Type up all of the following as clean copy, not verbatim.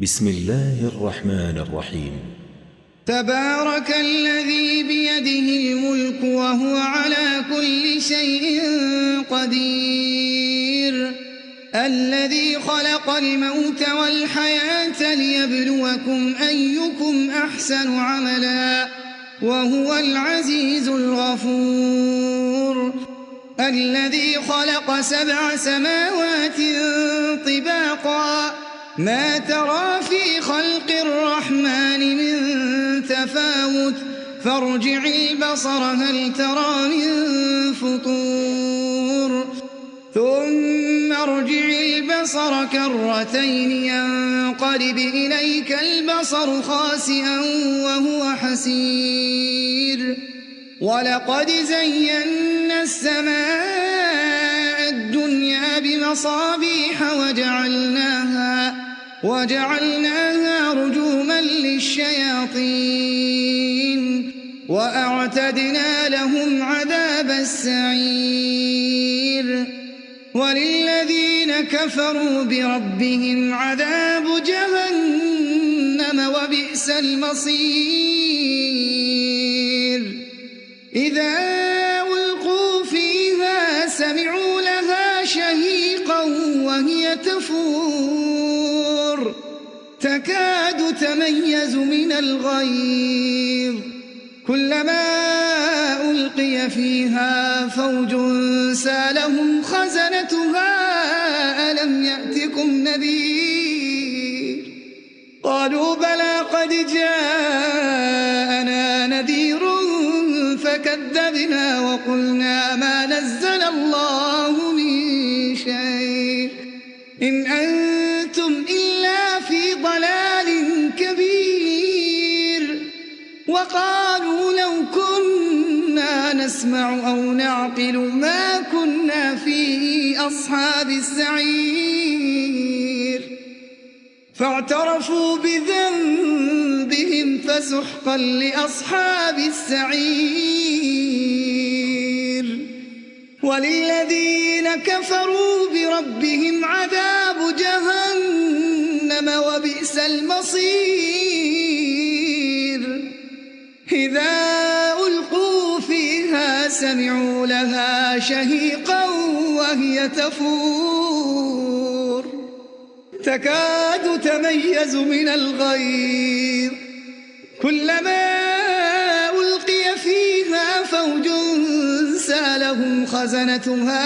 بسم الله الرحمن الرحيم. تبارك الذي بيده الملك وهو على كل شيء قدير، الذي خلق الموت والحياة ليبلوكم أيكم أحسن عملا وهو العزيز الغفور، الذي خلق 7 سماوات طباقا ما ترى في خلق الرحمن من تفاوت فارجع البصر هل ترى من فطور ثم ارجع البصر كرتين ينقلب إليك البصر خاسئا وهو حسير، ولقد زينا السماء الدنيا بمصابيح وجعلناها رجوما للشياطين وأعتدنا لهم عذاب السعير، وللذين كفروا بربهم عذاب جهنم وبئس المصير. إذا ألقوا فيها سمعوا لها شهيقا وهي تفور تكاد تميز من الغيظ، كلما ألقي فيها فوج سالهم خزنتها ألم يأتكم نذير، قالوا بلى قد جاءنا نذير فكذبنا وقلنا ما نزل الله من شيء إن أنتم إلا في ضلال كبير، وقالوا لو كنا نسمع أو نعقل ما كنا في أصحاب السعير، فاعترفوا بذنبهم فسحقا لأصحاب السعير، وللذين كفروا بربهم عذاب جهنم وبئس المصير. إذا ألقوا فيها سمعوا لها شهيقا وهي تفور تكاد تميز من الغيظ، كلما ألقي فيها فوج سالهم خزنتها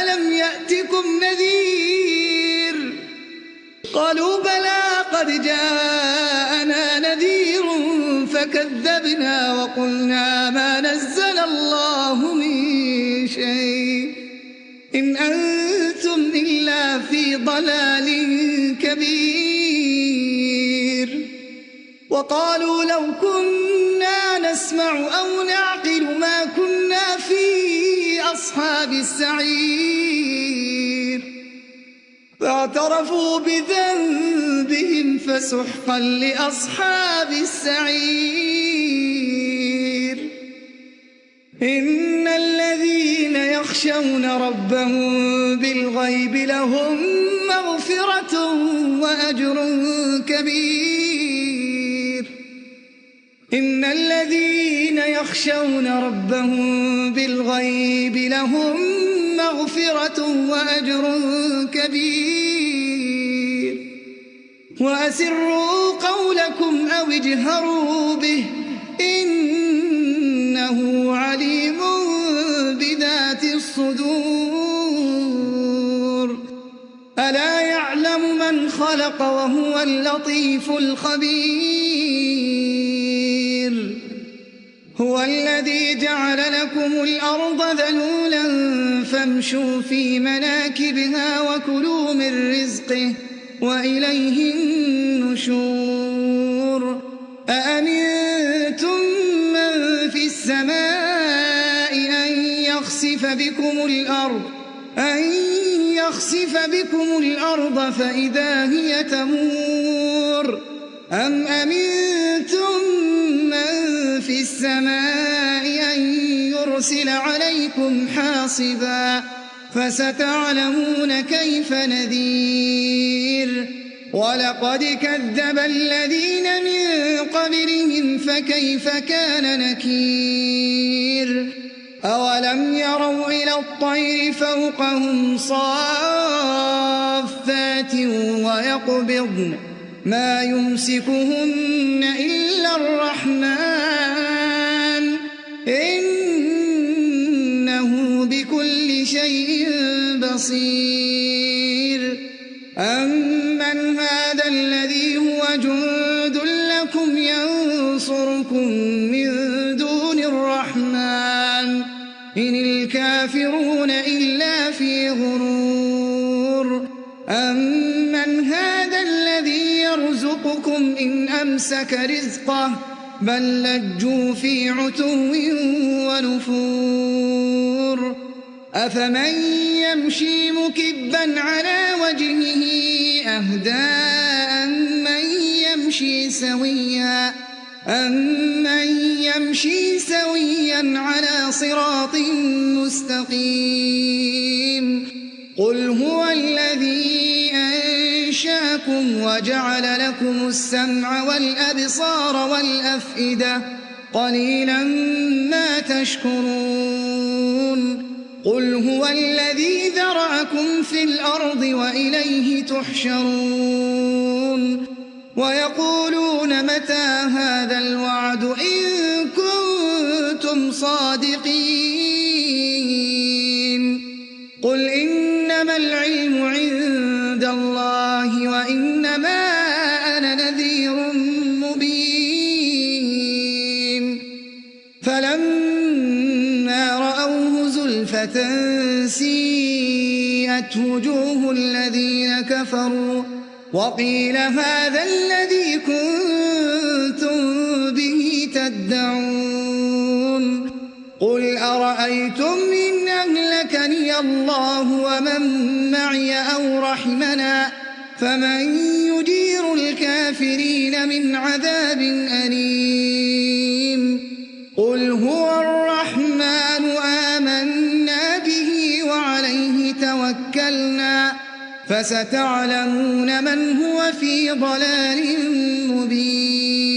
ألم يأتكم نذير، قالوا بلى قد جاءنا نذير فكذبنا وقلنا ما نزل الله من شيء إن أنتم إلا في ضلال كبير، وقالوا لو كنا نسمع أو نعقل ما كنا في أصحاب السعير، فاعترفوا بذنبهم فسحقا لأصحاب السعير. إن الذين يخشون ربهم بالغيب لهم مغفرة وأجر كبير، إن الذين يخشون ربهم بالغيب لهم مغفرة وأجر كبير، وأسروا قولكم أو اجهروا به إنه عليم بذات الصدور، ألا يعلم من خلق وهو اللطيف الخبير، هو الذي جعل لكم الأرض ذلولا فامشوا في مناكبها وكلوا من رزقه وإليه النشور. أأمنتم من في السماء أن يخسف بكم الأرض فإذا هي تمور، أم أمنتم من في السماء أن يرسل عليكم حاصبا فستعلمون كيف نذير. ولقد كذب الذين من قبلهم فكيف كان نكير أولم يروا إلى الطير فوقهم صافات ويقبضن ما يمسكهن إلا الرحمن إنه بكل شيء بصير أمن هذا الذي هو جند لكم ينصركم من دون الرحمن إن الكافرون إلا في غرور أمن هذا الذي يرزقكم إن أمسك رزقه بل لجوا في عتو ونفور أفمن يمشي مكبا على وجهه أهدى أمن يمشي سويا على صراط مستقيم قل هو الذي أنشاكم وجعل لكم السمع والأبصار والأفئدة قليلا ما تشكرون قل هو الذي ذرأكم في الأرض وإليه تحشرون ويقولون متى هذا الوعد إن كنتم صادقين قل إنما العلم عند الله وإنما أنا نذير مبين فلما رأوه زلفة سيئت وجوه الذين كفروا وقيل هذا الذي كنتم به تدعون قل أرأيتم إن أهلكني الله ومن معي أو رحمنا فمن يجير الكافرين من عذاب أليم قل هو الرحمن آمنا به وعليه توكلنا فستعلمون من هو في ضلال مبين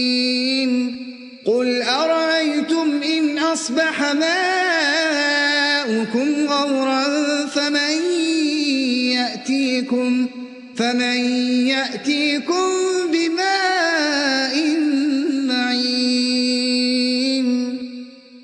قل أرأيتم إن أصبح ماؤكم غورا فمن يأتيكم